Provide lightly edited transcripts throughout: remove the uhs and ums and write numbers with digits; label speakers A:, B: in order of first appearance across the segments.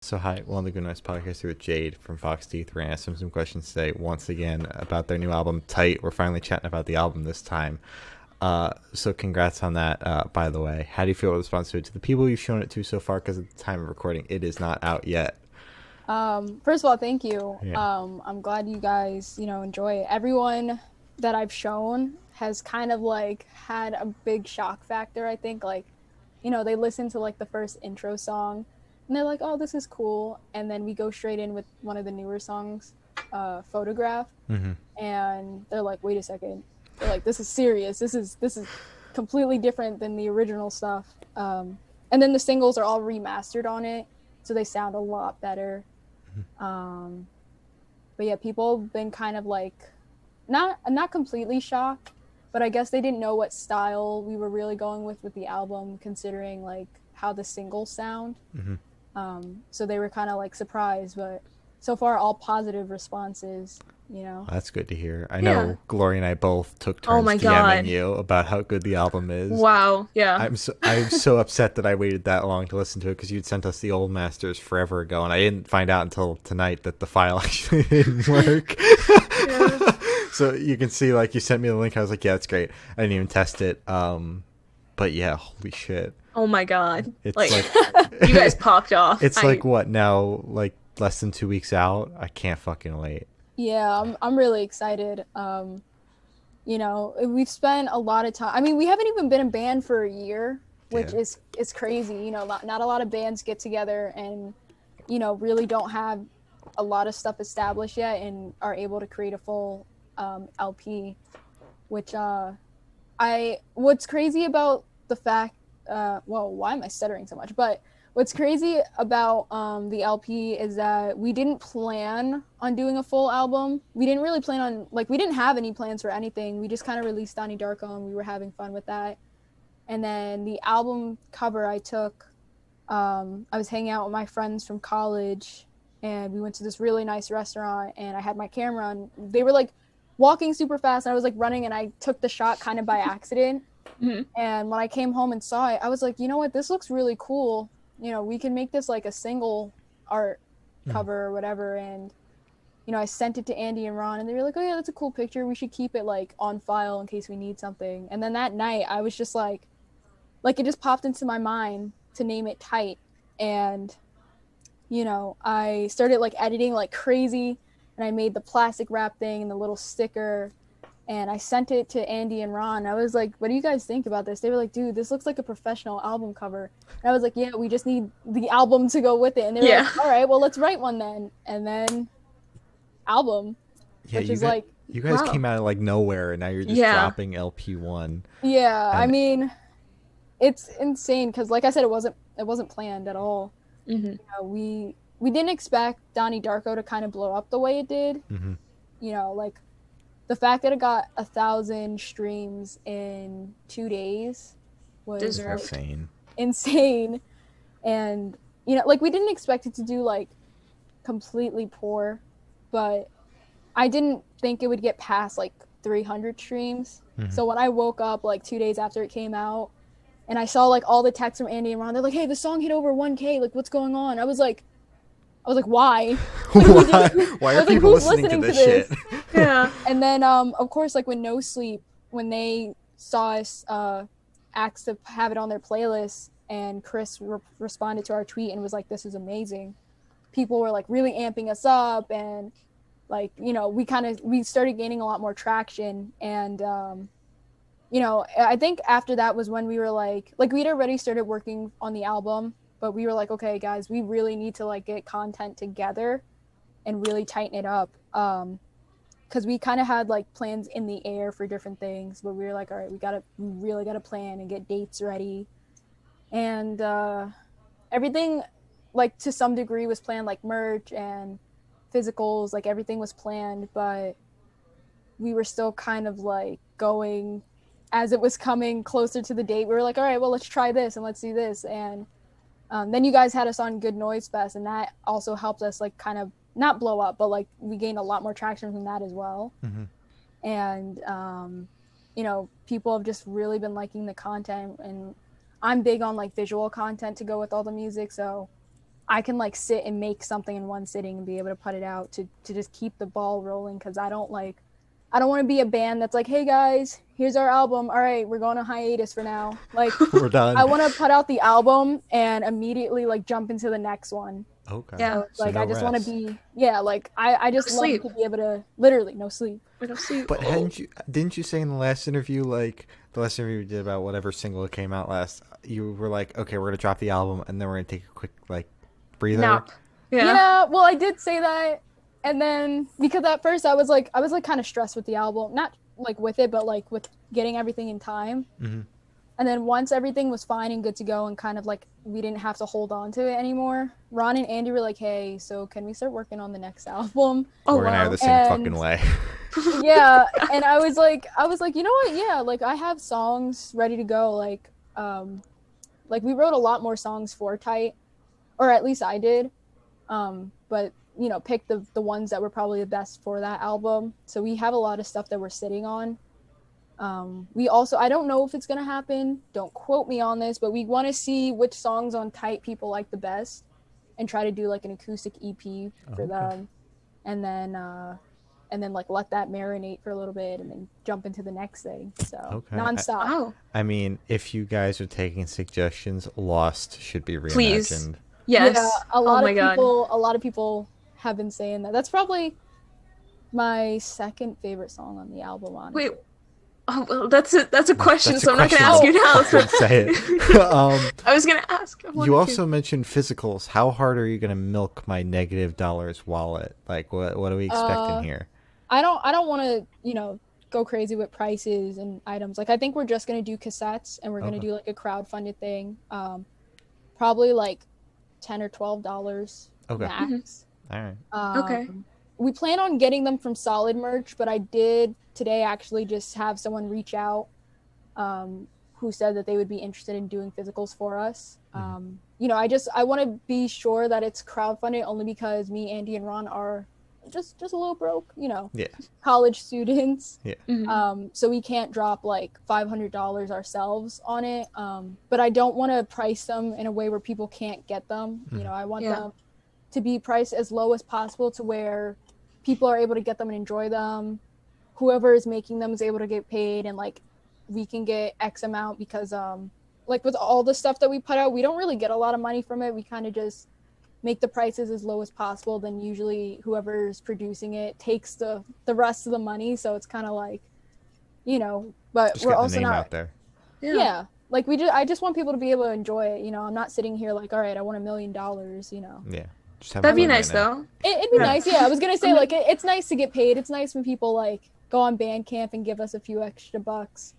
A: So hi, one of the Good Nights podcast here with Jade from Fox Teeth. We're gonna ask them some questions today, once again about their new album, Tite. We're finally chatting about the album this time. So congrats on that. By the way, how do you feel with the response to the people you've shown it to so far? Because at the time of recording, it is not out yet.
B: First of all, thank you.
A: Yeah,
B: I'm glad you guys, enjoy it. Everyone that I've shown has kind of like had a big shock factor, I think. Like, they listen to like the first intro song and they're like, oh, this is cool. And then we go straight in with one of the newer songs, Photograph.
A: mm-hmm.
B: And they're like, wait a second. They're like, this is serious. This is completely different than the original stuff. And then the singles are all remastered on it, so they sound a lot better. Um, but yeah, people have been kind of like not completely shocked, but I guess they didn't know what style we were really going with the album, considering like how the singles sound.
A: Mm-hmm.
B: So they were kind of like surprised, but so far all positive responses.
A: That's good to hear. I
C: Yeah.
A: know Glory and I both took
C: Oh
A: turns
C: my
A: DMing
C: God.
A: you about how good the album is.
C: Wow. Yeah.
A: I'm so upset that I waited that long to listen to it because you'd sent us the old masters forever ago, and I didn't find out until tonight that the file actually didn't work.
C: Yeah.
A: So you can see, like, you sent me the link. I was like, yeah, it's great. I didn't even test it. But yeah, holy shit.
C: Oh my God.
A: It's
C: Like,
A: like
C: you guys popped off.
A: it's like what now? Like less than 2 weeks out. I can't fucking wait.
B: Yeah, I'm really excited. We've spent a lot of time. I mean, we haven't even been a band for a year, which
A: Yeah.
B: is crazy. Not a lot of bands get together and really don't have a lot of stuff established yet and are able to create a full LP. Which what's crazy about the fact, well, why am I stuttering so much? But what's crazy about the LP is that we didn't plan on doing a full album. We didn't really plan on, like, we didn't have any plans for anything. We just kind of released Donnie Darko and we were having fun with that. And then the album cover I took, I was hanging out with my friends from college and we went to this really nice restaurant and I had my camera on. They were like walking super fast and I was like running and I took the shot kind of by accident.
C: Mhm.
B: And when I came home and saw it, I was like, you know what, this looks really cool. We can make this like a single art cover or whatever. And I sent it to Andy and Ron and they were like, oh yeah, that's a cool picture, we should keep it like on file in case we need something. And then that night I was just like it just popped into my mind to name it Tight. And I started like editing like crazy and I made the plastic wrap thing and the little sticker and I sent it to Andy and Ron. I was like, what do you guys think about this? They were like, dude, this looks like a professional album cover. And I was like, yeah, we just need the album to go with it. And they were
C: Yeah.
B: like, all right, well, let's write one then. And then album,
A: Yeah,
B: which is like,
A: you guys
C: Wow.
A: came out of like nowhere, and now you're just
C: Yeah.
A: dropping LP1.
B: yeah, I
A: And
B: mean, it's insane because like I said, it wasn't planned at all.
C: Hmm.
B: We didn't expect Donnie Darko to kind of blow up the way it did.
A: Mhm.
B: Like the fact that it got 1,000 streams in 2 days was
C: Deserved.
B: like,
A: insane.
B: insane. And like we didn't expect it to do like completely poor, but I didn't think it would get past like 300 streams.
A: Mhm.
B: So when I woke up like 2 days after it came out and I saw like all the texts from Andy and Ron, they're like, hey, the song hit over 1K, like what's going on? I was like, why?
A: Why
B: I
A: are
B: was like,
A: people
B: who's
A: listening to
B: listening to
A: this
B: this?
A: shit?
C: Yeah.
B: And then of course, like when No Sleep, when they saw us asked to have it on their playlist and Chris responded to our tweet and was like, this is amazing, people were like really amping us up and like we started gaining a lot more traction. And I think after that was when we were like we'd already started working on the album, but we were like, okay guys, we really need to like get content together and really tighten it up, because we kind of had like plans in the air for different things, but we were like, all right, we really gotta plan and get dates ready. And everything, like to some degree, was planned, like merch and physicals, like everything was planned, but we were still kind of like going as it was coming closer to the date. We were like, all right, well, let's try this and let's do this. And then you guys had us on Good Noise Fest, and that also helped us like kind of not blow up, but like we gained a lot more traction from that as well.
A: Mhm.
B: And people have just really been liking the content, and I'm big on like visual content to go with all the music, so I can like sit and make something in one sitting and be able to put it out to just keep the ball rolling, because I don't want to be a band that's like, hey guys, here's our album, all right, we're going on hiatus for now. Like,
A: We're done.
B: I want to put out the album and immediately like jump into the next one.
A: Okay.
C: Yeah.
B: So, like,
A: no
B: I just want to
A: rest.
B: be, like I just
C: No
B: love
C: sleep.
B: to be able to literally no sleep.
C: I don't see.
A: But didn't you say in the last interview, like the last interview we did about whatever single that came out last, you were like, okay, we're gonna drop the album and then we're gonna take a quick like breather.
C: Nap. Yeah.
B: Yeah, well, I did say that, and then because at first I was like kind of stressed with the album, not like with it, but like with getting everything in time.
A: Mm-hmm.
B: And then once everything was fine and good to go, and kind of like we didn't have to hold on to it anymore, Ron and Andy were like, "Hey, so can we start working on the next album?"
C: Oh,
A: We're gonna
C: wow.
A: have the same
B: And-
A: fucking way.
B: Yeah, and I was like, you know what? Yeah, like I have songs ready to go. Like we wrote a lot more songs for Tite, or at least I did. But pick the ones that were probably the best for that album. So we have a lot of stuff that we're sitting on. We also, I don't know if it's gonna happen, don't quote me on this, but we want to see which songs on Tite people like the best and try to do like an acoustic EP for them, and then like let that marinate for a little bit and then jump into the next thing. So nonstop.
C: Wow.
A: I mean, if you guys are taking suggestions, Lost should be reimagined.
C: Please. Yes.
B: Yeah, a
C: Oh my God.
B: lot of people have been saying that. That's probably my second favorite song on the album, honestly.
C: Wait. Oh, well, that's a question,
A: That's a
C: so I'm not gonna
A: question.
C: ask you now.
A: Fucking say it.
C: I was gonna ask. I wanted
A: You
C: to.
A: also mentioned physicals. How hard are you gonna milk my negative dollars wallet? Like, what are we expecting here?
B: I don't want to, go crazy with prices and items. Like, I think we're just going to do cassettes, and we're going to do like a crowdfunded thing. Probably like $10 or $12
A: Okay.
B: max.
A: All right.
C: Okay.
B: We plan on getting them from Solid Merch, but I did today actually just have someone reach out who said that they would be interested in doing physicals for us. I want to be sure that it's crowdfunded, only because me, Andy, and Ron are just a little broke,
A: Yeah.
B: college students.
A: Yeah.
B: So we can't drop like $500 ourselves on it. But I don't want to price them in a way where people can't get them. I want them to be priced as low as possible to where people are able to get them and enjoy them. Whoever is making them is able to get paid, and like we can get X amount, because like with all the stuff that we put out, we don't really get a lot of money from it. We kind of just make the prices as low as possible. Then usually whoever's producing it takes the rest of the money. So it's kind of like, but
A: Just
B: we're
A: get the
B: also
A: name
B: not
A: out there.
B: yeah. Like I just want people to be able to enjoy it. I'm not sitting here like, all right, I want $1 million,
A: Yeah. Just have
C: That'd be
A: fun right
C: nice,
A: now.
C: though.
B: It'd be nice. Yeah. I was going to say, like, it's nice to get paid. It's nice when people like go on Bandcamp and give us a few extra bucks.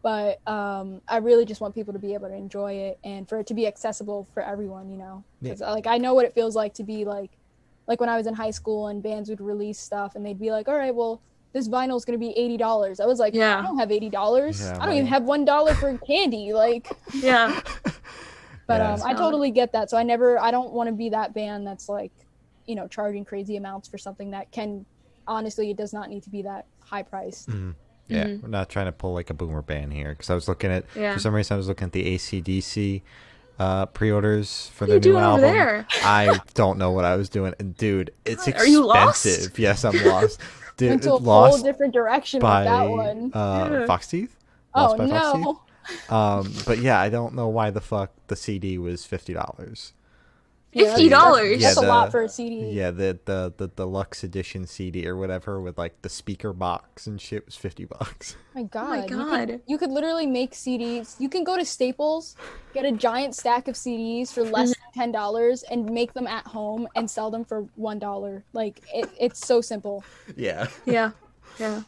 B: But I really just want people to be able to enjoy it, and for it to be accessible for everyone, because like I know what it feels like to be like when I was in high school and bands would release stuff and they'd be like, all right, well, this vinyl is going to be $80. I was like,
C: Yeah.
B: I don't have $80.
A: Yeah,
B: I don't even have $1 for candy. Like,
C: Yeah.
B: but
A: Yeah.
B: I totally get that. So I don't want to be that band that's like, charging crazy amounts for something that honestly, it does not need to be that high priced.
A: Yeah, we're not trying to pull like a boomer band here, because I was looking at,
C: Yeah.
A: for some reason, I was looking at the AC/DC pre-orders for
C: What are
A: their
C: you
A: new
C: doing
A: album.
C: over there?
A: I don't know what I was doing, and dude, it's expensive.
C: Are you lost?
A: Yes, I'm lost. Dude,
B: Went to a whole
A: lost
B: different direction
A: by
B: with that one.
A: Fox Teeth.
B: Oh
A: Lost by Fox
B: no!
A: Teeth. But yeah, I don't know why the fuck the CD was $50.
B: Yeah,
C: $50?
B: That's a
A: the-
B: lot for a CD.
A: Yeah, the deluxe edition CD or whatever with like the speaker box and shit was $50.
B: My God.
C: my God.
B: You could literally make CDs. You can go to Staples, get a giant stack of CDs for less than $10 and make them at home and sell them for $1. Like it's so simple.
A: Yeah.
C: Yeah. Yeah.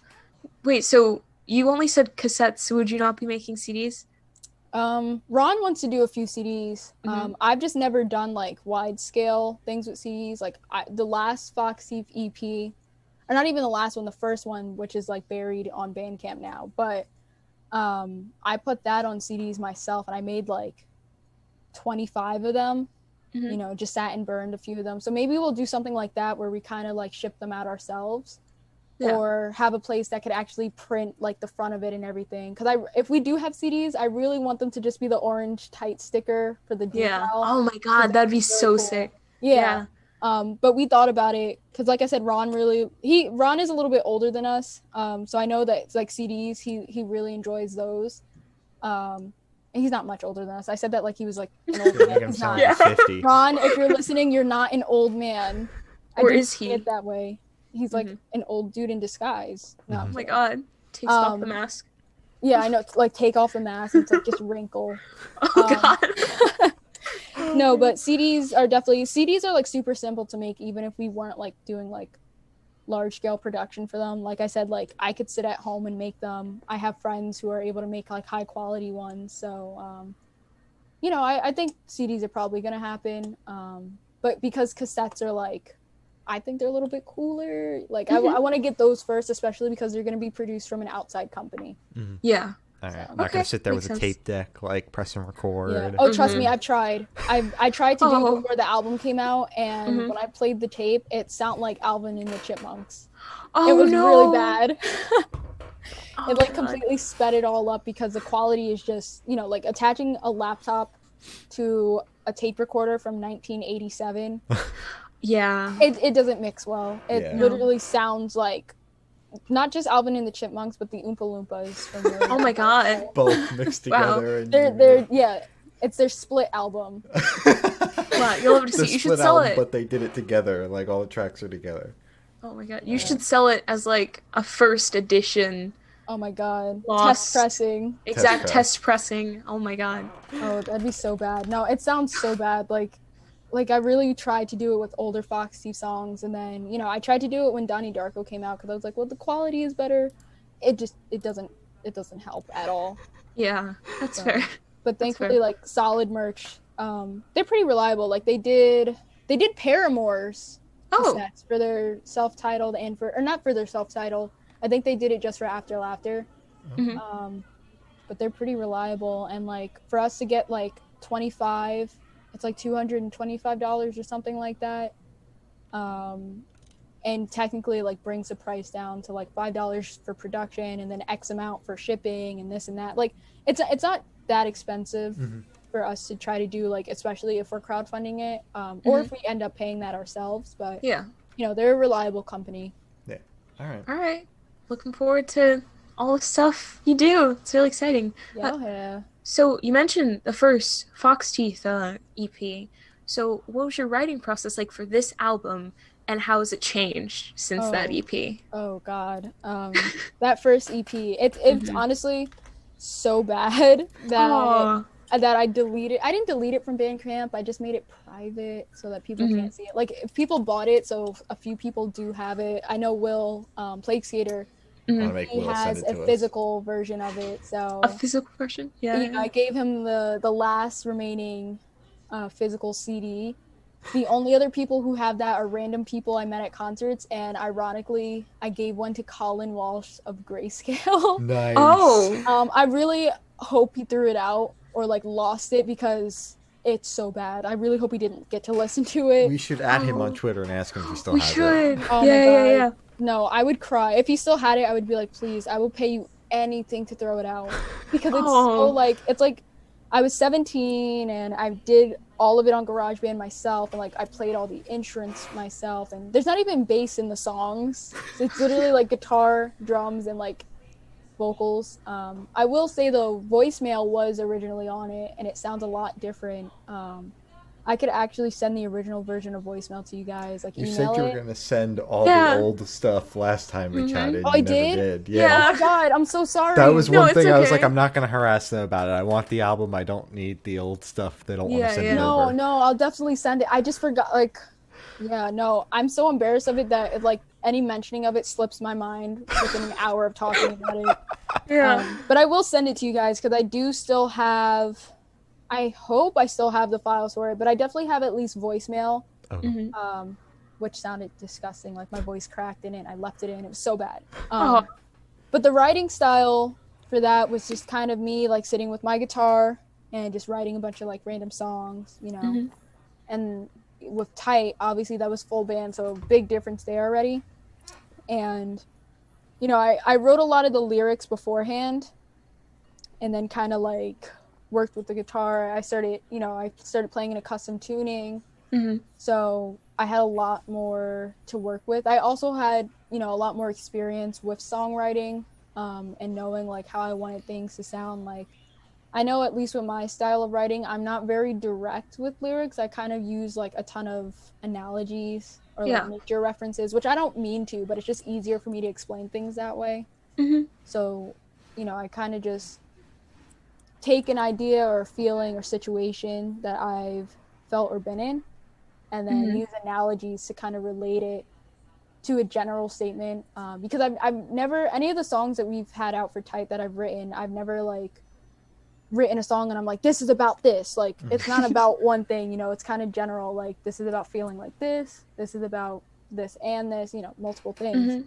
C: Wait, so you only said cassettes. Would you not be making CDs?
B: Ron wants to do a few CDs. I've just never done like wide scale things with CDs. Like the last Fox Thief EP, or not even the last one, the first one, which is like buried on Bandcamp now. But I put that on CDs myself, and I made like 25 of them. Just sat and burned a few of them. So maybe we'll do something like that where we kind of like ship them out ourselves.
C: Yeah.
B: Or have a place that could actually print like the front of it and everything. Because if we do have CDs, I really want them to just be the orange Tite sticker for the decal.
C: Yeah. Oh my God, that'd be so sick.
B: Yeah. But we thought about it because, like I said, Ron is a little bit older than us. So I know that it's like CDs. He really enjoys those. And he's not much older than us. I said that like he was like an old
A: Make
B: man.
A: him
B: He's
A: sound
B: not.
A: like he's 50.
B: Ron, if you're listening, you're not an old man. I
C: Or
B: didn't
C: is
B: say
C: he?
B: it that way. He's like an old dude in disguise. No,
C: Oh my god. Takes off the
B: Um,
C: mask.
B: Yeah, I know. It's like take off the mask. It's like just wrinkle.
C: Oh god.
B: No, but CDs are like super simple to make, even if we weren't like doing like large scale production for them. Like I said, like I could sit at home and make them. I have friends who are able to make like high quality ones. So, I think CDs are probably gonna happen. But because cassettes are like, I think they're a little bit cooler. Like I want to get those first, especially because they're gonna be produced from an outside company.
C: Yeah.
A: All right.
B: So-
A: Not
C: Okay,
A: gonna sit there with
C: makes
A: a
C: sense.
A: tape deck, like press and record.
B: Yeah. Oh, trust me, I've tried. I tried to do
C: Oh.
B: it before the album came out, and when I played the tape, it sounded like Alvin and the Chipmunks.
C: Oh
B: It was
C: no.
B: really bad.
C: Oh,
B: It like
C: God.
B: completely sped it all up because the quality is just, like attaching a laptop to a tape recorder from 1987.
C: Yeah.
B: It doesn't mix well. It
A: Yeah.
B: literally sounds like not just Alvin and the Chipmunks, but the Oompa Loompas from the
C: Oh my god.
A: Both mixed
C: Wow.
A: together. And
B: they're it's their split album.
C: Wow, you'll have to
A: The
C: see. You
A: split
C: should sell
A: album,
C: it.
A: but they did it together. Like all the tracks are together.
C: Oh my god. You should sell it as like a first edition.
B: Oh my god.
C: Lost.
B: Test pressing.
C: Exact
A: press.
C: test pressing. Oh my god.
B: Oh, that'd be so bad. No, it sounds so bad. Like I really tried to do it with older Foxy songs, and then I tried to do it when Donnie Darko came out because I was like, well, the quality is better. It doesn't help at all.
C: Yeah, that's
B: So,
C: fair.
B: But
C: That's
B: thankfully,
C: fair.
B: like Solid Merch, they're pretty reliable. Like they did Paramore's
C: Oh.
B: cassettes for their self-titled and or not for their self-titled. I think they did it just for After Laughter.
C: Mhm.
B: But they're pretty reliable, and like for us to get like 25, it's like $225 or something like that. And technically like brings the price down to like $5 for production and then X amount for shipping and this and that. Like it's not that expensive for us to try to do, like, especially if we're crowdfunding it, or if we end up paying that ourselves. But
C: Yeah.
B: they're a reliable company.
A: Yeah. All right.
C: All right. Looking forward to all the stuff you do. It's really exciting.
B: Yeah.
C: So you mentioned the first Fox Teeth EP. So what was your writing process like for this album, and how has it changed since that EP?
B: Oh God, that first EP, it's honestly so bad that I deleted. I didn't delete it from Bandcamp. I just made it private so that people can't see it. Like if people bought it, so a few people do have it. I know Will, Plague Skater,
A: Wanna make
B: he
A: Will send
B: has
A: it to
B: a
A: us.
B: physical version of it. So
C: A physical version? Yeah.
B: I gave him the last remaining physical CD. The only other people who have that are random people I met at concerts, and ironically, I gave one to Colin Walsh of Grayscale.
A: Nice.
C: Oh.
B: I really hope he threw it out or like lost it because it's so bad. I really hope he didn't get to listen to it.
A: We should add him on Twitter and ask him if he still
C: We
A: has
C: should.
A: it.
B: Oh my
C: yeah,
B: God.
C: yeah.
B: No, I would cry. If he still had it, I would be like, please, I will pay you anything to throw it out. Because it's so like, it's like, I was 17 and I did all of it on GarageBand myself, and like I played all the instruments myself, and there's not even bass in the songs. So it's literally like guitar, drums, and like vocals. I will say though, voicemail was originally on it, and it sounds a lot different. I could actually send the original version of voicemail to you guys, like
A: You
B: email
A: said you were
B: it.
A: gonna send all
C: Yeah.
A: the old stuff last time we chatted.
B: Oh,
A: You
B: I
A: never
B: did?
A: Yeah.
B: Oh my God, I'm so sorry.
A: That was
C: No,
A: one
C: it's
A: thing I was
C: okay.
A: like, I'm not gonna harass them about it. I want the album. I don't need the old stuff. They don't want
C: Yeah,
A: to send
C: yeah.
A: it
B: No,
A: over.
B: no, I'll definitely send it. I just forgot, like, yeah, no, I'm so embarrassed of it that, like, any mentioning of it slips my mind within an hour of talking about it.
C: Yeah.
B: But I will send it to you guys because I do still have, I hope I still have the files for it, but I definitely have at least voicemail,
A: Oh.
B: which sounded disgusting. Like, my voice cracked in it, and I left it in. It was so bad.
C: Oh.
B: But the writing style for that was just kind of me, like, sitting with my guitar and just writing a bunch of, like, random songs, And with Tite, obviously that was full band, so big difference there already. And, I wrote a lot of the lyrics beforehand and then kind of, like, worked with the guitar. I started playing in a custom tuning. So I had a lot more to work with. I also had, a lot more experience with songwriting, and knowing like how I wanted things to sound. Like, I know at least with my style of writing, I'm not very direct with lyrics. I kind of use like a ton of analogies or like nature references, which I don't mean to, but it's just easier for me to explain things that way. So, I kind of just take an idea or feeling or situation that I've felt or been in, and then use analogies to kind of relate it to a general statement. Because I've never, any of the songs that we've had out for Tite that I've written, I've never like written a song and I'm like, this is about this. Like, it's not about one thing, it's kind of general. Like, this is about feeling like this is about this and this, multiple things.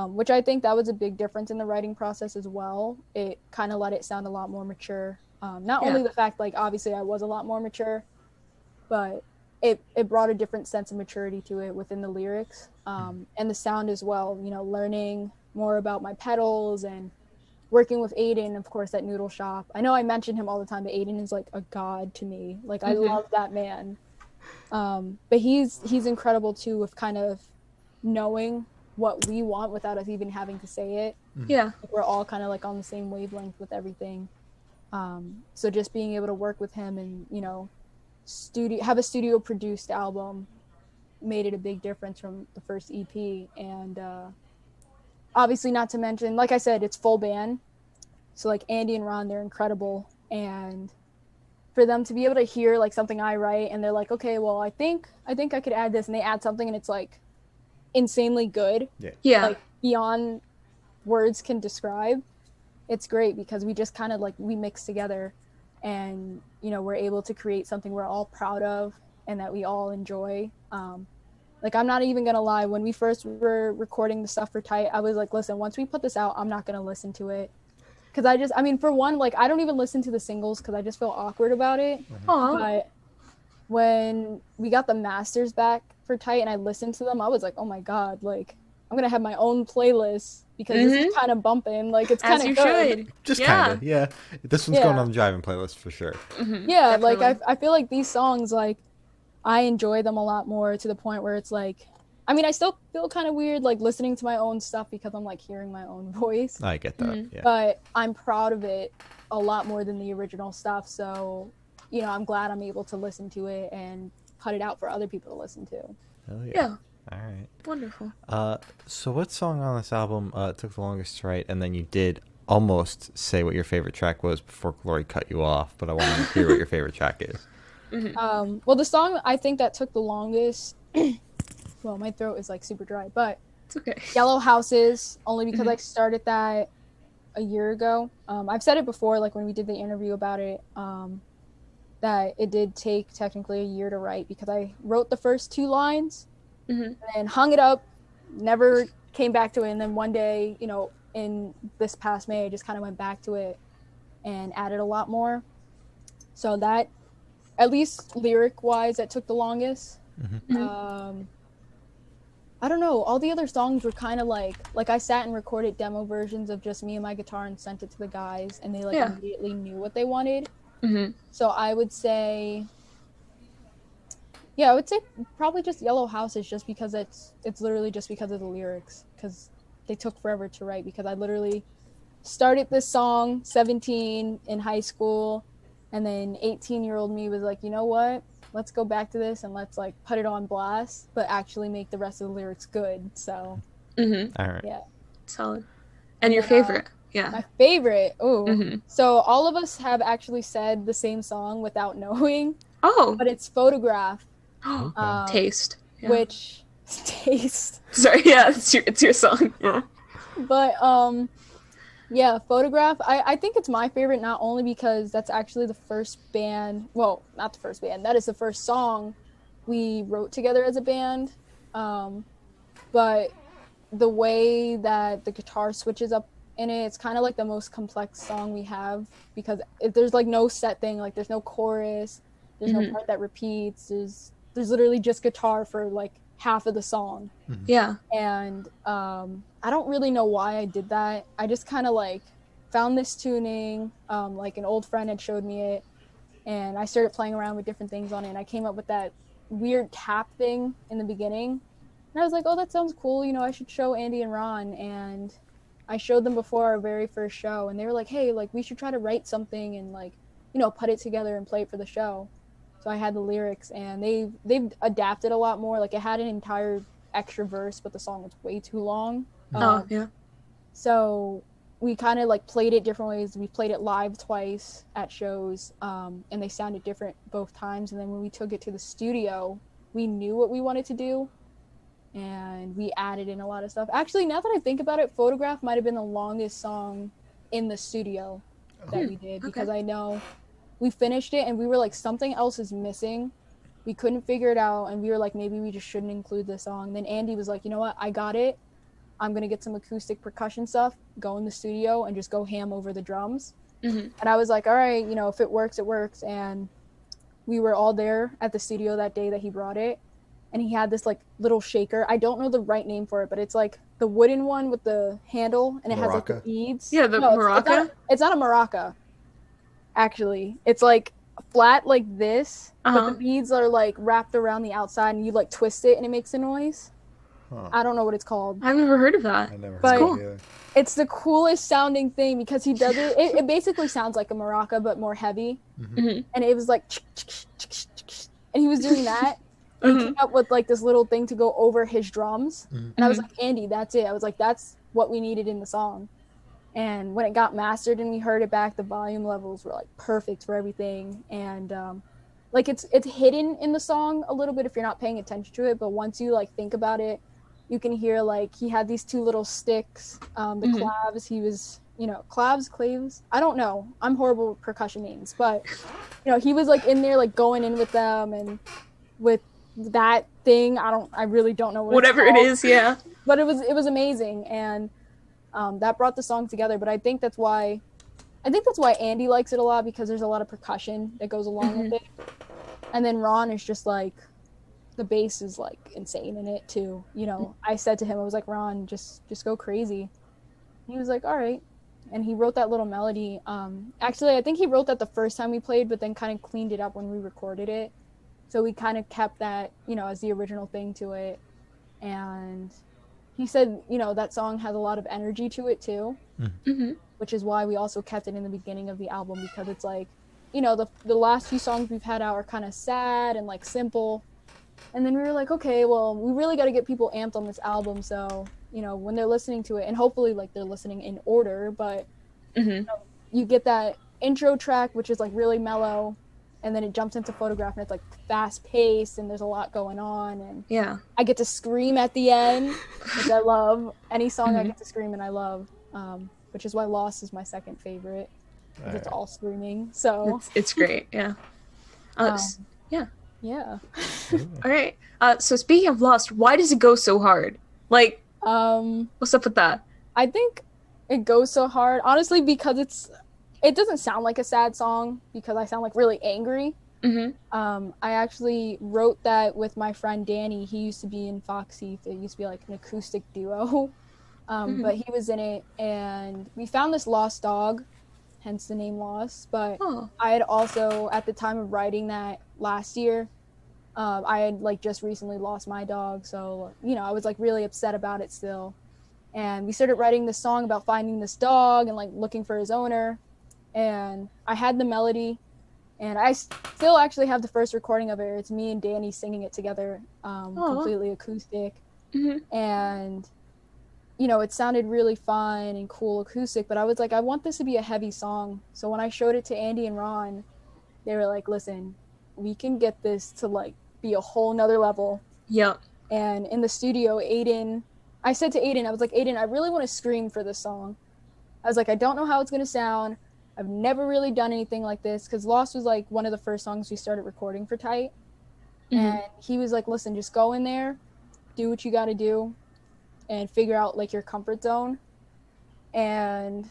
B: Which I think that was a big difference in the writing process as well. It kind of let it sound a lot more mature. Not only the fact, like, obviously I was a lot more mature, but it brought a different sense of maturity to it within the lyrics, and the sound as well. Learning more about my pedals and working with Aiden, of course, at Noodle Shop. I know I mention him all the time, but Aiden is like a god to me. Like, I love that man. But he's incredible too, with kind of knowing what we want without us even having to say it. Like, we're all kind of like on the same wavelength with everything. So just being able to work with him and have a studio produced album made it a big difference from the first EP. And obviously, not to mention, like I said, it's full band, so like Andy and Ron, they're incredible. And for them to be able to hear like something I write and they're like, okay, well, I think I could add this, and they add something and it's like insanely good, like beyond words can describe. It's great because we just kind of like, we mix together, and we're able to create something we're all proud of and that we all enjoy. Like, I'm not even gonna lie, when we first were recording the stuff for Tite, I was like, listen, once we put this out, I'm not gonna listen to it, because for one, like, I don't even listen to the singles because I just feel awkward about it. But when we got the masters back for Tite and I listened to them, I was like, oh my god, like, I'm gonna have my own playlist because this is kind of bumping. Like, it's kind of good.
C: Should.
A: Just kind of, yeah. This one's going on the driving playlist for sure.
B: Yeah, definitely. Like, I feel like these songs, like, I enjoy them a lot more, to the point where it's like, I still feel kind of weird, like, listening to my own stuff because I'm like hearing my own voice.
A: I get that, yeah.
B: But I'm proud of it a lot more than the original stuff. So, I'm glad I'm able to listen to it and put it out for other people to listen to.
A: Oh, yeah. All right.
C: Wonderful.
A: So what song on this album took the longest to write, and then you did almost say what your favorite track was before Glory cut you off, but I want to hear what your favorite track is.
B: Well, the song I think that took the longest, well, my throat is like super dry, but
C: it's okay.
B: Yellow Houses, only because I started that a year ago. I've said it before, like when we did the interview about it, that it did take technically a year to write, because I wrote the first 2 lines and hung it up, never came back to it, and then one day, in this past May, I just kind of went back to it and added a lot more. So that, at least lyric wise, that took the longest. I don't know, all the other songs were kind of like I sat and recorded demo versions of just me and my guitar and sent it to the guys, and they immediately knew what they wanted. So I would say probably just Yellow Houses, just because it's literally just because of the lyrics, because they took forever to write, because I literally started this song 17 in high school, and then 18-year-old me was like, you know what, let's go back to this and let's like put it on blast, but actually make the rest of the lyrics good. So
A: all right,
B: yeah,
C: solid. And your favorite?
B: My favorite, so all of us have actually said the same song without knowing, but it's Photograph.
C: Taste.
B: Which Taste.
C: Sorry, it's your song.
B: But Photograph, I think it's my favorite, not only because that's actually the first band, well, not the first band, that is the first song we wrote together as a band, but the way that the guitar switches up in it, it's kind of like the most complex song we have, because there's like no set thing, like there's no chorus, there's no part that repeats, there's literally just guitar for like half of the song. And I don't really know why I did that. I just kind of like found this tuning, like an old friend had showed me it, and I started playing around with different things on it, and I came up with that weird cap thing in the beginning. And I was like, oh, that sounds cool. You know, I should show Andy and Ron. And I showed them before our very first show. And they were like, hey, like, we should try to write something and, like, you know, put it together and play it for the show. So I had the lyrics, and they've adapted a lot more. Like, it had an entire extra verse, but the song was way too long.
C: Yeah.
B: So we kind of, like, played it different ways. We played it live twice at shows, and they sounded different both times. And then when we took it to the studio, we knew what we wanted to do, and we added in a lot of stuff. Actually, now that I think about it, Photograph might have been the longest song in the studio that we did, because I know we finished it and we were like, something else is missing. We couldn't figure it out, and we were like, maybe we just shouldn't include this song. Then Andy was like, you know what, I got it. I'm going to get some acoustic percussion stuff, go in the studio, and just go ham over the drums. And I was like, all right, you know, if it works, it works. And we were all there at the studio that day that he brought it. And he had this, like, little shaker. I don't know the right name for it, but it's, like, the wooden one with the handle, and it has, like, the beads.
C: Yeah, the maraca?
B: It's not a maraca, actually. It's, like, flat like this, but the beads are, like, wrapped around the outside, and you, like, twist it, and it makes a noise. I don't know what it's called.
C: I've never heard of that.
A: I never
B: But
A: heard of it either.
B: it's the coolest sounding thing, because he does it. It basically sounds like a maraca, but more heavy. And it was like, and he was doing that. And he came up with, like, this little thing to go over his drums. And I was like, Andy, that's it. I was like, that's what we needed in the song. And when it got mastered and we heard it back, the volume levels were, like, perfect for everything. And like, it's hidden in the song a little bit if you're not paying attention to it, but once you, like, think about it, you can hear, like, he had these two little sticks, the claves. He was, you know, claves, I don't know, I'm horrible with percussion names, but, you know, he was, like, in there, like, going in with them, and with that thing, I really don't know
C: whatever it is. Yeah,
B: but it was amazing. And that brought the song together. But I think that's why Andy likes it a lot, because there's a lot of percussion that goes along with it. And then Ron is just, like, the bass is, like, insane in it too, you know. I said to him, I was like, Ron, just go crazy. He was like, all right. And he wrote that little melody. Actually, I think he wrote that the first time we played, but then kind of cleaned it up when we recorded it. So we kind of kept that, you know, as the original thing to it. And he said, you know, that song has a lot of energy to it too, which is why we also kept it in the beginning of the album, because it's like, you know, the last few songs we've had out are kind of sad and, like, simple. And then we were like, okay, well, we really got to get people amped on this album. So, you know, when they're listening to it, and hopefully, like, they're listening in order, but you know, you get that intro track, which is, like, really mellow. And then it jumps into Photograph, and it's, like, fast paced, and there's a lot going on. And I get to scream at the end, which I love. Any song I get to scream, and I love, which is why Lost is my second favorite. It's all screaming. So
C: it's great. Yeah.
B: Yeah.
C: All right. So speaking of Lost, why does it go so hard? Like, what's up with that?
B: I think it goes so hard, honestly, because it doesn't sound like a sad song, because I sound, like, really angry. I actually wrote that with my friend Danny. He used to be in Foxy. It used to be, like, an acoustic duo. But he was in it, and we found this lost dog, hence the name Lost. But I had also, at the time of writing that last year, I had, like, just recently lost my dog. So, you know, I was, like, really upset about it still. And we started writing this song about finding this dog and, like, looking for his owner. And I had the melody, and I still actually have the first recording of it. It's me and Danny singing it together, completely acoustic. And, you know, it sounded really fun and cool acoustic, but I was like, I want this to be a heavy song. So when I showed it to Andy and Ron, they were like, listen, we can get this to, like, be a whole nother level.
C: Yep.
B: And in the studio, I said to Aiden, I was like, Aiden, I really want to scream for this song. I was like, I don't know how it's going to sound. I've never really done anything like this, because Lost was, like, one of the first songs we started recording for Tite. And he was like, listen, just go in there, do what you got to do, and figure out, like, your comfort zone. And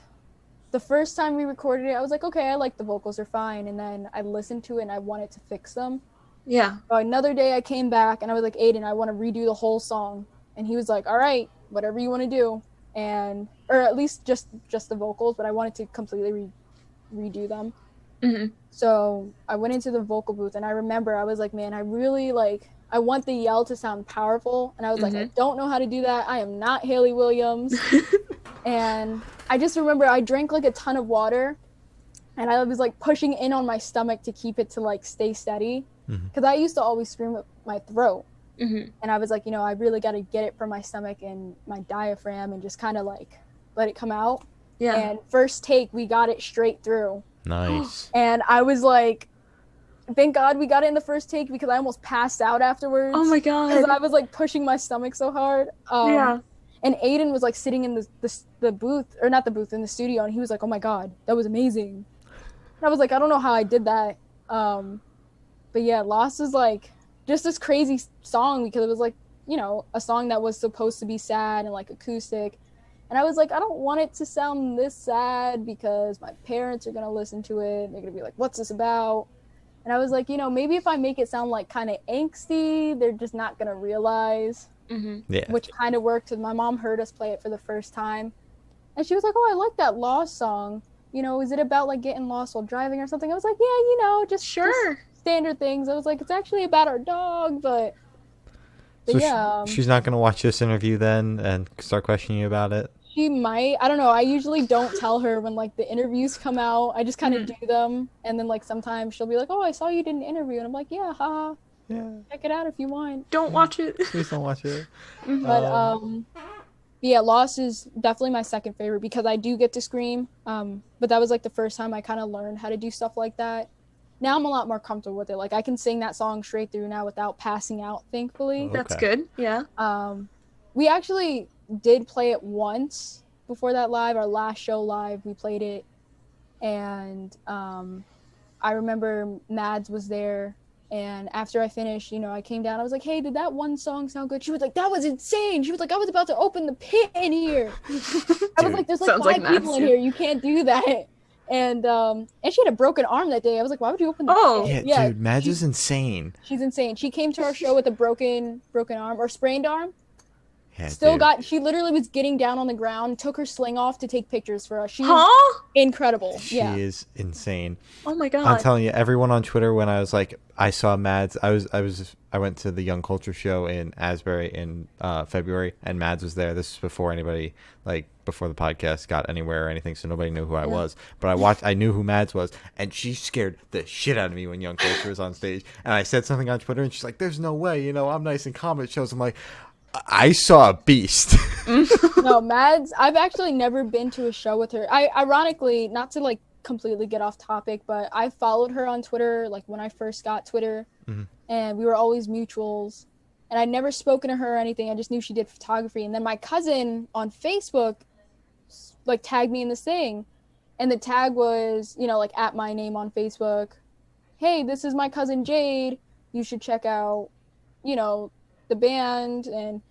B: the first time we recorded it, I was like, okay, I like the vocals are fine. And then I listened to it, and I wanted to fix them.
C: Yeah.
B: So another day I came back, and I was like, Aiden, I want to redo the whole song. And he was like, all right, whatever you want to do. Or at least just the vocals, but I wanted to completely redo them. So I went into the vocal booth, and I remember I was like, man, I really like, I want the yell to sound powerful. And I was like, I don't know how to do that. I am not Haley Williams. And I just remember I drank like a ton of water, and I was like pushing in on my stomach to keep it to like stay steady. Because I used to always scream with my throat. And I was like, you know, I really got to get it from my stomach and my diaphragm and just kind of like let it come out.
C: Yeah.
B: And first take, we got it straight through.
A: Nice.
B: And I was like, thank God we got it in the first take, because I almost passed out afterwards.
C: Oh my God.
B: Because I was like pushing my stomach so hard.
C: Yeah.
B: And Aiden was like sitting in the booth, or not the booth, in the studio, and he was like, oh my God, that was amazing. And I was like, I don't know how I did that. But yeah, Lost was like just this crazy song, because it was like, you know, a song that was supposed to be sad and like acoustic. And I was like, I don't want it to sound this sad, because my parents are going to listen to it. They're going to be like, what's this about? And I was like, you know, maybe if I make it sound like kind of angsty, they're just not going to realize.
A: Yeah.
B: Which kind of worked, because my mom heard us play it for the first time. And she was like, oh, I like that Lost song. You know, is it about like getting lost while driving or something? I was like, yeah, you know, just standard things. I was like, it's actually about our dog, but
A: So
B: yeah.
A: she's not going to watch this interview then and start questioning you about it?
B: She might. I don't know. I usually don't tell her when like the interviews come out. I just kind of do them, and then like sometimes she'll be like, "Oh, I saw you did an interview," and I'm like, "Yeah, haha.
A: Yeah.
B: Check it out if you want."
C: Don't watch it.
A: Please don't watch it.
B: But yeah, Lost is definitely my second favorite, because I do get to scream. But that was like the first time I kind of learned how to do stuff like that. Now I'm a lot more comfortable with it. Like I can sing that song straight through now without passing out, thankfully.
A: Okay.
C: That's good. Yeah.
B: We actually did play it once before that live. Our last show live, we played it, and I remember Mads was there, and after I finished, you know, I came down, I was like, hey, did that one song sound good? She was like, that was insane. She was like, I was about to open the pit in here. I was like, there's like 5 people in here, you can't do that. And she had a broken arm that day. I was like, why would you open the pit?
A: Yeah, dude, Mads is insane.
B: She's insane. She came to our show with a broken arm, or sprained arm.
A: Yeah,
B: She literally was getting down on the ground, took her sling off to take pictures for us. She's incredible.
A: She is insane.
C: Oh my God.
A: I'm telling you, everyone on Twitter, when I was like, I saw Mads, I went to the Young Culture show in Asbury in February, and Mads was there. This is before anybody, like, before the podcast got anywhere or anything, so nobody knew who I was. But I knew who Mads was, and she scared the shit out of me when Young Culture was on stage. And I said something on Twitter, and she's like, there's no way, you know, I'm nice and calm at shows. I'm like, I saw a beast.
B: No, Mads, I've actually never been to a show with her. I ironically, not to like completely get off topic, but I followed her on Twitter like when I first got Twitter, and we were always mutuals, and I'd never spoken to her or anything. I just knew she did photography. And then my cousin on Facebook like tagged me in this thing, and the tag was, you know, like at my name on Facebook, hey, this is my cousin Jade, you should check out, you know, the band. And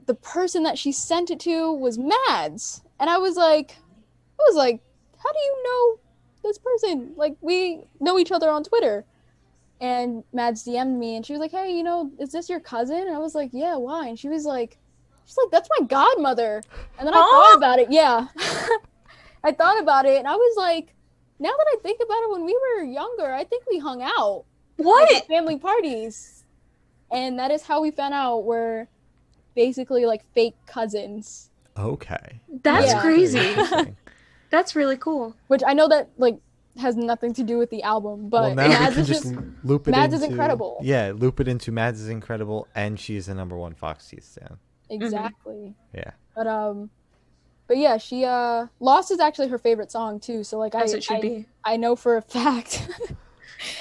B: the person that she sent it to was Mads, and I was like, how do you know this person? Like, we know each other on Twitter. And Mads DM'd me, and she was like, hey, you know, is this your cousin? And I was like, yeah, why? And she's like, that's my godmother. And then I thought about it. Yeah. I thought about it, and I was like, now that I think about it, when we were younger, I think we hung out.
C: What?
B: Like, at family parties. And that is how we found out we're basically like fake cousins.
A: Okay.
C: That's crazy.
A: Interesting.
C: That's really cool.
B: Which I know that like has nothing to do with the album, but
A: well, now
B: Mads
A: we
B: is
A: can just loop it
B: Mads
A: into,
B: is incredible.
A: Yeah, loop it into Mads is incredible, and she's the #1 Fox Teeth stan.
B: Exactly.
A: Yeah.
B: But yeah, she Lost is actually her favorite song too. So like
C: As it should be.
B: I know for a fact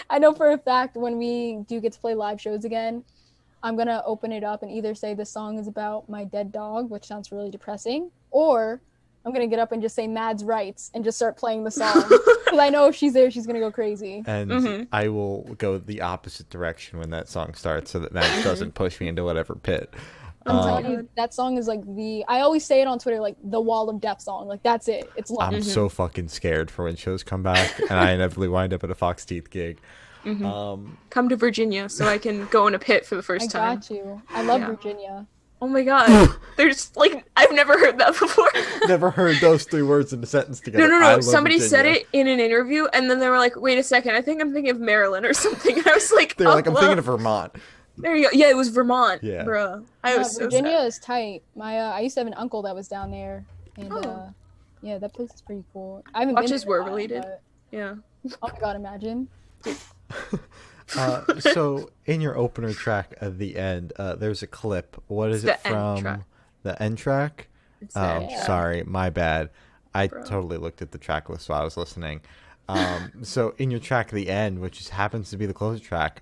B: I know for a fact when we do get to play live shows again, I'm going to open it up and either say the song is about my dead dog, which sounds really depressing, or I'm going to get up and just say Mads Rights and just start playing the song. Because I know if she's there, she's going to go crazy.
A: And I will go the opposite direction when that song starts so that Mads doesn't push me into whatever pit.
B: I'm telling you, that song is like I always say it on Twitter, like the Wall of Death song. Like, that's it. It's long.
A: I'm so fucking scared for when shows come back and I inevitably wind up at a Fox Teeth gig.
C: Come to Virginia so I can go in a pit for the first time.
B: I got you. I love Virginia.
C: Oh my god. There's like I've never heard that before.
A: Never heard those 3 words in a sentence together.
C: No.
A: I love
C: Somebody said
A: Virginia.
C: it in an interview, and then they were like, "Wait a second, I think I'm thinking of Maryland or something." And I was like,
A: They're
C: "Oh,
A: like, I'm
C: well,
A: thinking of Vermont.
C: there you go." Yeah, it was Vermont,
A: Yeah.
C: bruh. I
B: No,
C: was so
B: Virginia
C: sad.
B: is tight. I used to have an uncle that was down there, and
C: Oh.
B: yeah, that place is pretty cool. I haven't
C: Watches
B: been there in
C: were
B: a while,
C: related.
B: but
C: Yeah.
B: oh my god, imagine.
A: So in your opener track at the end, there's a clip. What is
C: It's
A: it
C: the end
A: from?
C: track.
A: The end track?
C: It's the
A: Oh,
C: end track.
A: sorry, my bad. I
C: Bro.
A: totally looked at the track list while I was listening. So in your track at the end, which just happens to be the closer track,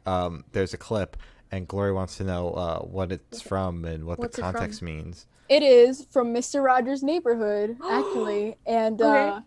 A: there's a clip, and Glory wants to know what it's from and what
C: What's
A: the
C: it from?
A: context means.
B: It is from Mr. Rogers' Neighborhood, actually, and
C: Okay.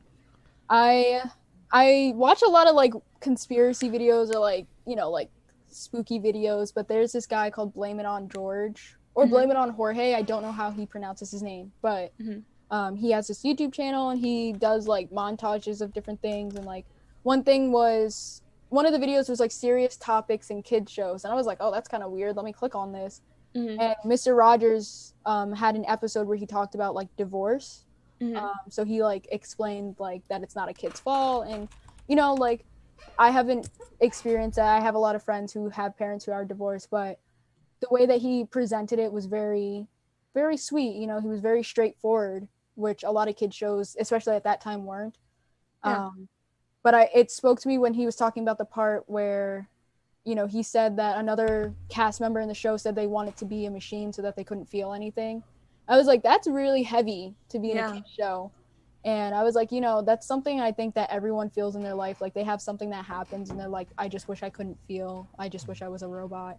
B: I watch a lot of like conspiracy videos or like like spooky videos, but there's this guy called Blame It on George or
C: Mhm.
B: Blame It on Jorge. I don't know how he pronounces his name, but
C: Mhm.
B: he has this YouTube channel and he does like montages of different things. And like one of the videos was like serious topics in kids shows, and I was like, oh, that's kind of weird. Let me click on this.
C: Mhm.
B: And Mr. Rogers had an episode where he talked about like divorce.
C: Mhm.
B: So he like explained like that it's not a kid's fault, and like I haven't experienced that. I have a lot of friends who have parents who are divorced, but the way that he presented it was very, very sweet. He was very straightforward, which a lot of kids shows, especially at that time, weren't.
C: Yeah.
B: But it spoke to me when he was talking about the part where he said that another cast member in the show said they wanted to be a machine so that they couldn't feel anything. I was like, that's really heavy to be in a kid's show. And I was like, that's something I think that everyone feels in their life. Like they have something that happens and they're like, I just wish I couldn't feel. I just wish I was a robot.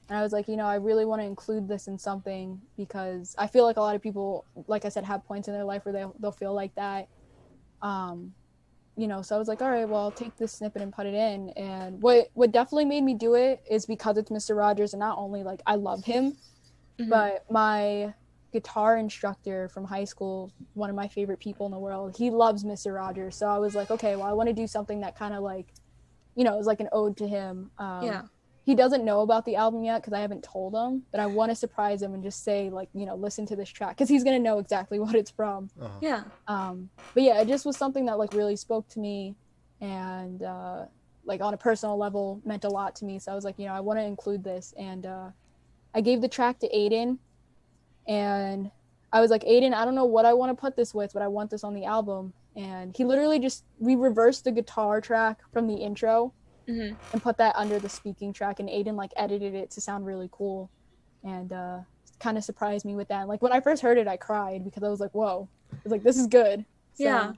B: And I was like, I really want to include this in something because I feel like a lot of people, like I said, have points in their life where they'll feel like that. So I was like, all right, well, I'll take this snippet and put it in. And what definitely made me do it is because it's Mr. Rogers, and not only like I love him, but my guitar instructor from high school, one of my favorite people in the world, he loves Mr. Rogers. So I was like, okay, well, I want to do something that kind of like, is like an ode to him. He doesn't know about the album yet because I haven't told him, but I want to surprise him and just say like, listen to this track because he's gonna know exactly what it's from.
C: Yeah.
B: But yeah, it just was something that like really spoke to me, and like on a personal level meant a lot to me. So I was like, I want to include this, and I gave the track to Aiden, and I was like, Aiden, I don't know what I want to put this with, but I want this on the album. And he literally we reversed the guitar track from the intro and put that under the speaking track, and Aiden like edited it to sound really cool, and kind of surprised me with that. And, like when I first heard it, I cried because I was like, whoa, I was like, this is good. So,
C: Yeah.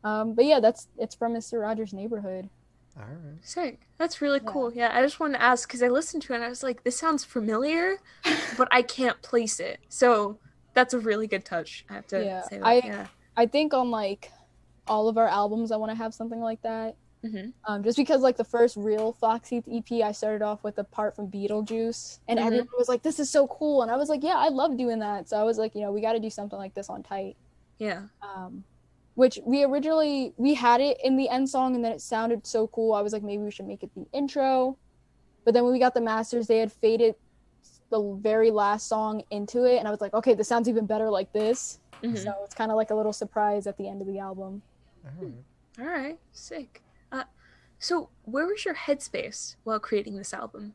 B: But yeah, it's from Mr. Rogers' Neighborhood.
A: All right.
C: Sick. That's really cool. Yeah, I just wanted to ask because I listened to it and I was like, this sounds familiar, but I can't place it. So that's a really good touch. I have to say that.
B: I think on like all of our albums, I want to have something like that. Just because like the first real Foxy EP, I started off with a part from Beetlejuice, and everyone was like, this is so cool. And I was like, yeah, I love doing that. So I was like, we got to do something like this on Tite.
C: Yeah.
B: Which we had it in the end song, and then it sounded so cool. I was like, maybe we should make it the intro. But then when we got the masters, they had faded the very last song into it, and I was like, okay, this sounds even better like this. So it's kind of like a little surprise at the end of the album.
C: All right. Sick. So where was your headspace while creating this album?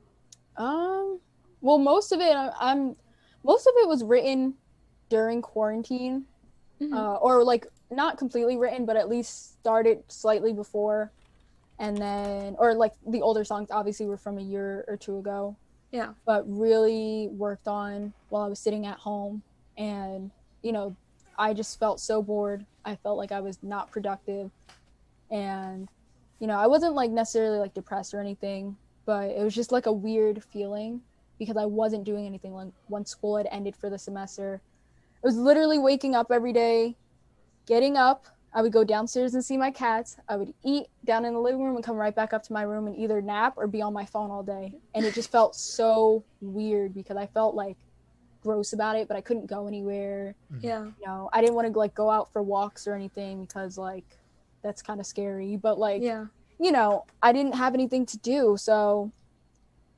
B: Well, most of it was written during quarantine, or like not completely written, but at least started slightly before, and then, or like the older songs obviously were from a year or two ago.
C: Yeah.
B: But really worked on while I was sitting at home, and I just felt so bored. I felt like I was not productive, and I wasn't like necessarily like depressed or anything, but it was just like a weird feeling because I wasn't doing anything. Like once school had ended for the semester, I was literally waking up every day, getting up. I would go downstairs and see my cats. I would eat down in the living room and come right back up to my room and either nap or be on my phone all day. And it just felt so weird because I felt like gross about it, but I couldn't go anywhere.
C: Yeah.
B: I didn't want to like go out for walks or anything because like that's kind of scary, but like I didn't have anything to do, so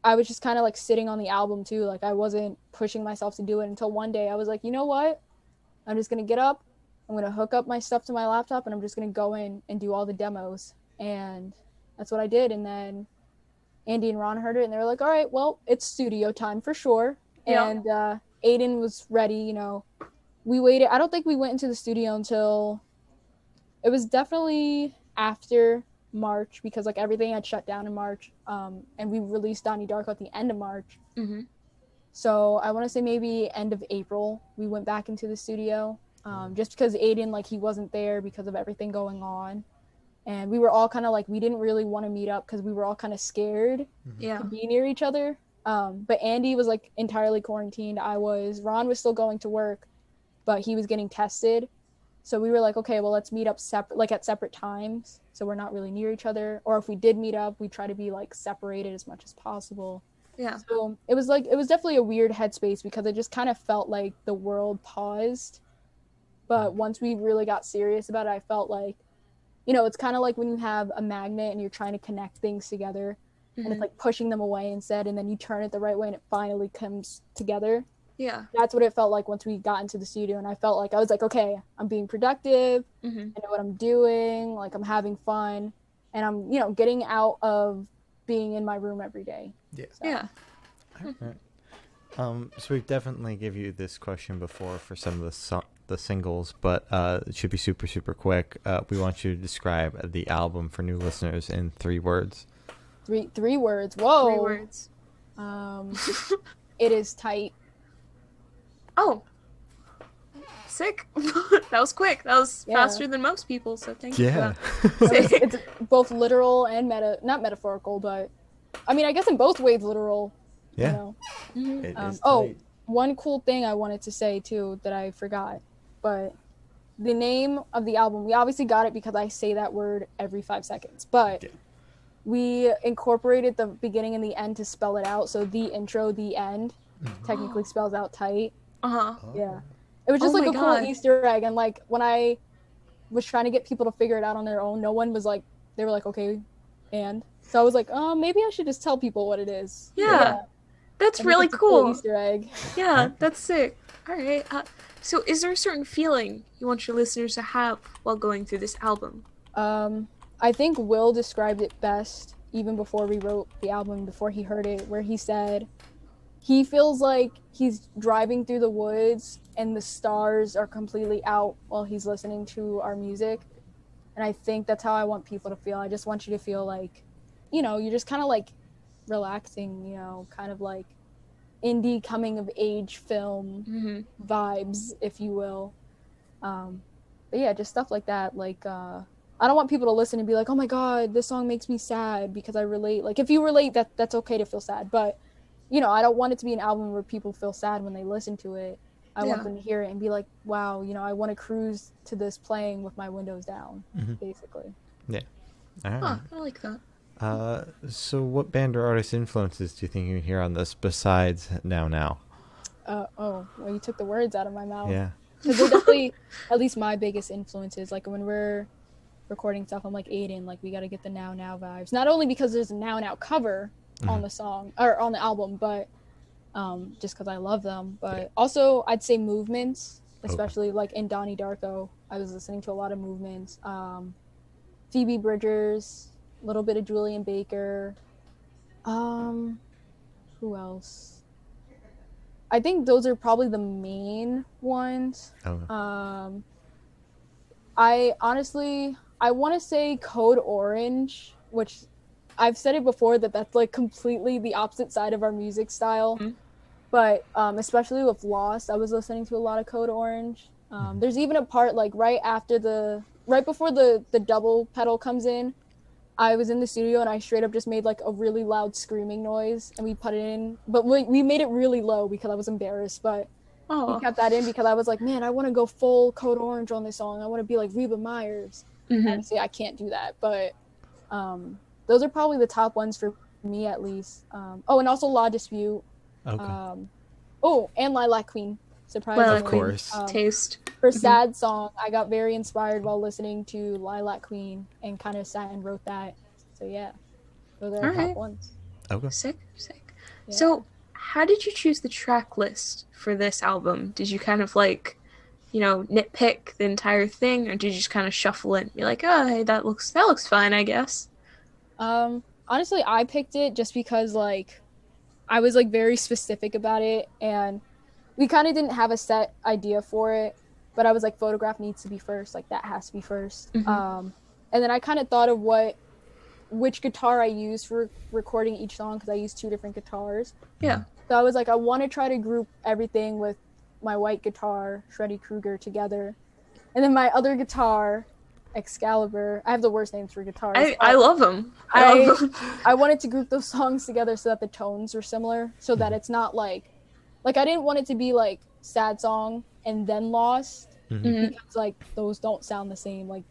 B: I was just kind of like sitting on the album too. Like I wasn't pushing myself to do it until one day I was like, you know what? I'm just going to get up. I'm going to hook up my stuff to my laptop and I'm just going to go in and do all the demos. And that's what I did. And then Andy and Ron heard it and they were like, all right, well, it's studio time for sure.
C: Yeah.
B: And Aiden was ready, you know. We waited. I don't think we went into the studio until it was definitely after March because like everything had shut down in March. And we released Donnie Darko at the end of March.
C: Mm-hmm.
B: So I want to say maybe end of April we went back into the studio. Just because Aiden, like, he wasn't there because of everything going on. And we were all kind of like, we didn't really want to meet up because we were all kind of scared
C: Yeah.
B: to be near each other. But Andy was like entirely quarantined. Ron was still going to work, but he was getting tested. So we were like, okay, well, let's meet up at separate times. So we're not really near each other. Or if we did meet up, we try to be like separated as much as possible.
C: Yeah.
B: So it was definitely a weird headspace because it just kind of felt like the world paused. But once we really got serious about it, I felt like, you know, it's kind of like when you have a magnet and you're trying to connect things together and it's like pushing them away instead, and then you turn it the right way and it finally comes together.
C: Yeah.
B: That's what it felt like once we got into the studio, and I felt like I was like, okay, I'm being productive. I know what I'm doing. Like, I'm having fun, and I'm, you know, getting out of being in my room every day.
A: Yeah.
B: So.
C: Yeah.
A: All right. So we've definitely give you this question before for some of the singles, but it should be super, super quick. We want you to describe the album for new listeners in 3 words.
B: Three words. Whoa.
C: 3 words.
B: It is tight.
C: Oh. Sick. That was quick. That was faster than most people, so thank you for that.
B: So it's both literal and not metaphorical, but I mean, I guess in both ways literal.
A: Yeah.
B: You know?
A: It is
B: oh,
A: tight.
B: one cool thing I wanted to say too that I forgot, but the name of the album, we obviously got it because I say that word every 5 seconds, but we incorporated the beginning and the end to spell it out. So the intro, the end, technically spells out tight. Yeah. It was just like a cool Easter egg. And like when I was trying to get people to figure it out on their own, no one was like, they were like, okay, and so I was like, oh, maybe I should just tell people what it is.
C: Yeah. That's really cool.
B: Easter egg.
C: Yeah, that's sick. All right. So is there a certain feeling you want your listeners to have while going through this album?
B: I think Will described it best even before we wrote the album, before he heard it, where he said he feels like he's driving through the woods and the stars are completely out while he's listening to our music. And I think that's how I want people to feel. I just want you to feel like, you know, you're just kind of like relaxing, you know, kind of like indie coming of age film vibes, if you will. But yeah, just stuff like that. Like, I don't want people to listen and be like, oh my God, this song makes me sad because I relate. Like, if you relate, that's okay to feel sad. But, you know, I don't want it to be an album where people feel sad when they listen to it. I want them to hear it and be like, wow, you know, I want to cruise to this playing with my windows down, basically.
A: Yeah. All right.
C: I like that.
A: So what band or artist influences do you think you can hear on this besides Now?
B: Well, you took the words out of my mouth.
A: Yeah.
B: Because they're definitely, at least my biggest influences. Like, when we're recording stuff, I'm like, Aiden, like, we got to get the Now vibes. Not only because there's a Now cover on the song, or on the album, but just because I love them. But also, I'd say movements, especially like in Donnie Darko. I was listening to a lot of movements. Phoebe Bridgers, a little bit of Julian Baker. Who else? I think those are probably the main ones. I honestly, I want to say Code Orange, which I've said it before that's like completely the opposite side of our music style. But especially with Lost, I was listening to a lot of Code Orange. There's even a part like right before the double pedal comes in, I was in the studio and I straight up just made like a really loud screaming noise and we put it in, but we made it really low because I was embarrassed, but we kept that in because I was like, man, I want to go full Code Orange on this song. I want to be like Reba Myers. Obviously, I can't do that, but those are probably the top ones for me at least. And also Law Dispute. And Lilac Queen. Surprisingly.
C: Well,
A: of course.
C: Taste.
B: For Sad Song, I got very inspired while listening to Lilac Queen and kind of sat and wrote that. So yeah, those are our top ones.
A: Okay.
C: Sick.
B: Yeah.
C: So, how did you choose the track list for this album? Did you kind of like, nitpick the entire thing, or did you just kind of shuffle it and be like, oh, hey, that looks fine, I guess?
B: Honestly, I picked it just because like I was like very specific about it, and we kind of didn't have a set idea for it, but I was like, photograph needs to be first, like that has to be 1st.
C: Mm-hmm.
B: And then I kind of thought of which guitar I used for recording each song, because I used 2 different guitars.
C: Yeah.
B: So I was like, I want to try to group everything with my white guitar, Shreddy Krueger, together, and then my other guitar, Excalibur. I have the worst names for guitars.
C: I love them. I love them.
B: I wanted to group those songs together so that the tones were similar, so that it's not like I didn't want it to be like sad song and then Lost,
C: Mm-hmm.
B: because like those don't sound the same. Like,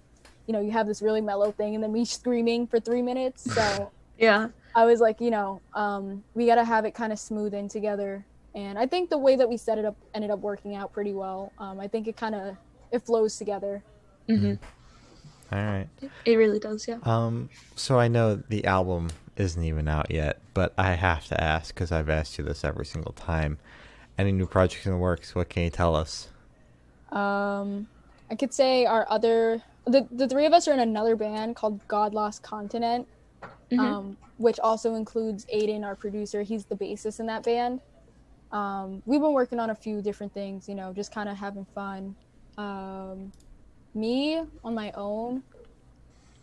B: you have this really mellow thing and then me screaming for 3 minutes. So
C: Yeah.
B: I was like, we got to have it kind of smooth in together. And I think the way that we set it up ended up working out pretty well. I think it flows together.
C: Mm-hmm.
A: All right.
C: It really does, yeah.
A: So I know the album isn't even out yet, but I have to ask, because I've asked you this every single time. Any new projects in the works? What can you tell us?
B: I could say the 3 of us are in another band called God Lost Continent, which also includes Aiden, our producer. He's the bassist in that band. We've been working on a few different things, just kind of having fun. Me, on my own,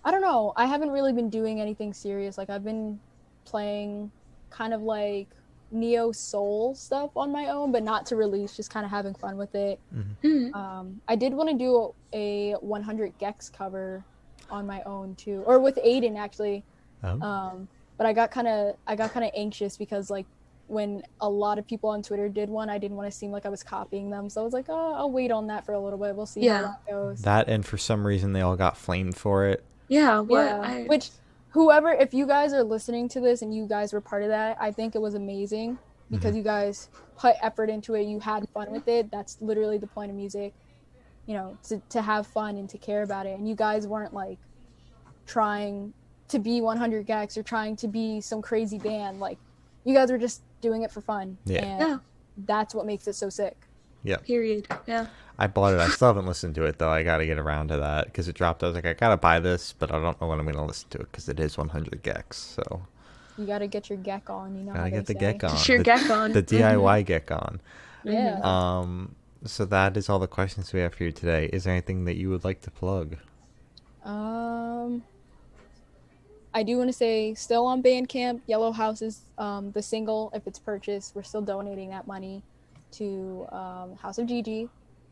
B: I don't know. I haven't really been doing anything serious. Like, I've been playing kind of like neo soul stuff on my own, but not to release, just kind of having fun with it.
C: Mm-hmm.
B: I did want to do a 100 Gex cover on my own too, or with Aiden actually.
A: Oh.
B: But I got kind of anxious because like when a lot of people on Twitter did one, I didn't want to seem like I was copying them. So I was like, oh, I'll wait on that for a little bit. We'll see how that goes.
A: That, and for some reason they all got flamed for it.
C: Yeah, what?
B: Yeah. Which, whoever, if you guys are listening to this and you guys were part of that, I think it was amazing, because you guys put effort into it. You had fun with it. That's literally the point of music, to have fun and to care about it. And you guys weren't like trying to be 100 Gex or trying to be some crazy band. Like, you guys were just doing it for fun.
A: Yeah.
B: And that's what makes it so sick.
A: Yeah.
C: Period. Yeah.
A: I bought it. I still haven't listened to it, though. I got to get around to that, because it dropped. I was like, I got to buy this, but I don't know when I'm going to listen to it, because it is 100 Gex. So
B: you got to get your Gek on,
A: gotta get the Gek on.
C: Just your Gek on.
A: The DIY Gek on.
B: Yeah.
A: So that is all the questions we have for you today. Is there anything that you would like to plug?
B: I do want to say, still on Bandcamp, Yellow House is the single. If it's purchased, we're still donating that money to House of Gigi.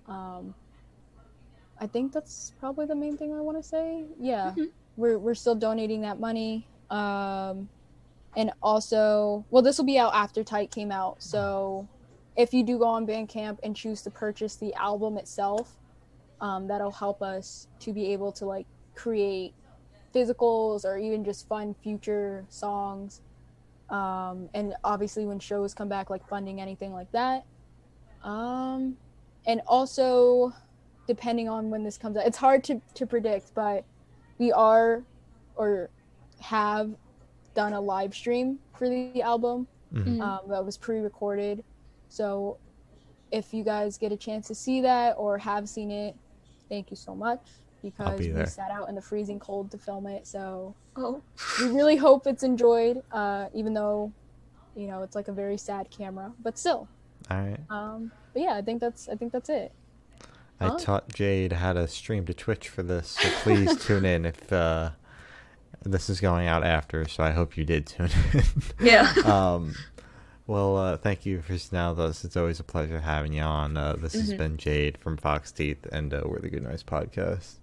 B: I think that's probably the main thing I want to say. Yeah, we're still donating that money. And also, well, this will be out after Tite came out. So if you do go on Bandcamp and choose to purchase the album itself, that'll help us to be able to like create physicals or even just fun future songs. And obviously when shows come back, like funding anything like that. And also, depending on when this comes out, it's hard to predict, but we are or have done a live stream for the album that was pre-recorded. So if you guys get a chance to see that or have seen it, thank you so much, because
A: be there.
B: we sat out in the freezing cold to film it. So
C: Oh.
B: we really hope it's enjoyed, even though, it's like a very sad camera, but still.
A: All right.
B: But yeah, I think that's it.
A: I taught Jade how to stream to Twitch for this, so please tune in if this is going out after, so I hope you did tune in.
C: Yeah.
A: Well, thank you for now, though. It's always a pleasure having you on. This has been Jade from Fox Teeth, and we're the Good Noise Podcast.